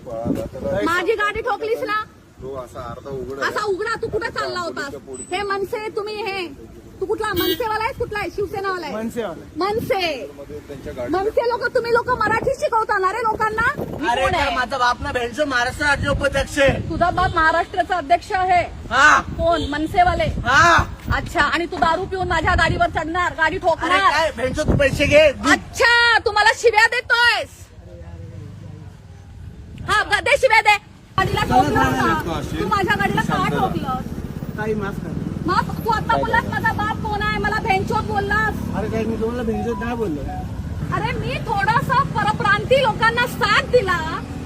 माझी गाडी ठोकलीस ना, तो असा उघडा. तू कुठे चालला होतास? हे मनसे तुम्ही हे तू कुठला मनसेवाला आहे? कुठला आहे? शिवसेनावाला आहे? मनसे लोक तुम्ही लोक मराठी शिकवता रे लोकांना? अरे माझा बाप ना भेंडचं महाराष्ट्र राज्य उपाध्यक्ष आहे. तुझा बाप महाराष्ट्राचा अध्यक्ष आहे? हा. कोण? मनसेवाले? हा. अच्छा. आणि तू दारू पिऊन माझ्या गाडीवर चढणार, गाडी अरे ठोकणार? काय भेंडचं तू पैसे घे. अच्छा, तू मला शिव्या देतोयस? हा, दे शिव्या दे. गाडीला ठोकलं का? तू माझ्या गाडीला का ठोकलं? काही माफ कर. मग तू आता बोललास माझा बाप कोण आहे, मला भेंचोत बोललास. अरे काही मी तुम्हाला भेंडचोद नाही बोललो. अरे मी थोडासा परप्रांती लोकांना साथ दिला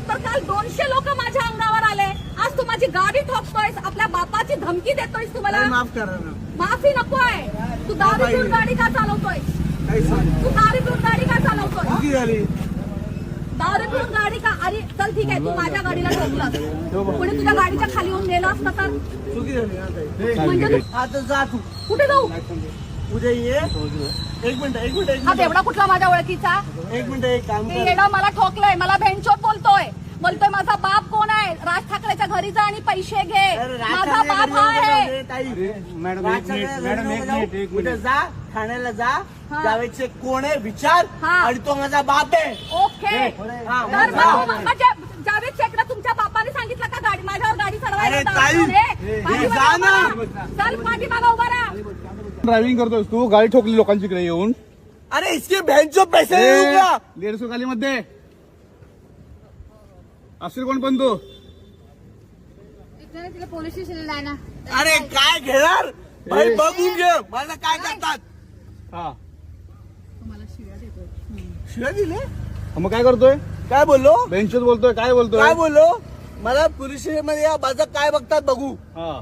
तर काल 200 लोक माझ्या अंगावर आले. आज तू माझी गाडी ठोकतोयस, आपल्या बापाची धमकी देतोयस. तू मला काही माफ करा ना. माफी नकोय. तू दारू पिऊन गाडी का चालवतोयस? काही सांग. तू दारू पिऊन गाडी का चालवतोय? चुकी झाली. दारू पिऊन गाडी का? अरे चल ठीक आहे, तू माझ्या गाडीला ठोकलास. कोणी तुझ्या गाडीच्या खाली येऊन गेला असता तर? चुकी झाली ना ताई. म्हणजे तू आता जा तू. कुठे जाऊ? उद्या ये. एक मिनिट. हा तेवढा कुठला माझ्या ओळखीचा? एक मिनिट एक काम ते कर. येडा मला ठोकलंय, मला भेंचोत बोलतोय माझा बाप कोण आहे? राज ठाकरेच्या घरी जा आणि पैसे घे. अरे माझा बाप हा आहे. मॅडम एक मिनिट जा ठाण्याला जा. हा. जावेदचे कोण आहे विचार. हा. आणि तो माझा बाप आहे. ओके. हा, तर जा. मग जावेद शेखला तुमच्या बापाने सांगितलं का गाडी माझ्यावर गाडी अरे चढवायला? ताई, जा ना. चल पाठीमागा उभा राहा. ड्रायव्हिंग करतोस तू, गाडी ठोकली लोकांच्याकडे येऊन. अरे इसके भेंडचो पैसे देऊ का? 150 खाली मध्ये असेल कोण पण तू. तिला पोलीस स्टेशनला आहे ना. अरे काय घेणार भाई बघून घे मला काय करतात. हा शिव्या दिले. मग काय करतोय? काय बोललो बेंचच बोलतोय, काय बोलतोय? काय बोललो मला पोलीस स्टेशन मध्ये या माझं काय बघतात बघू. हा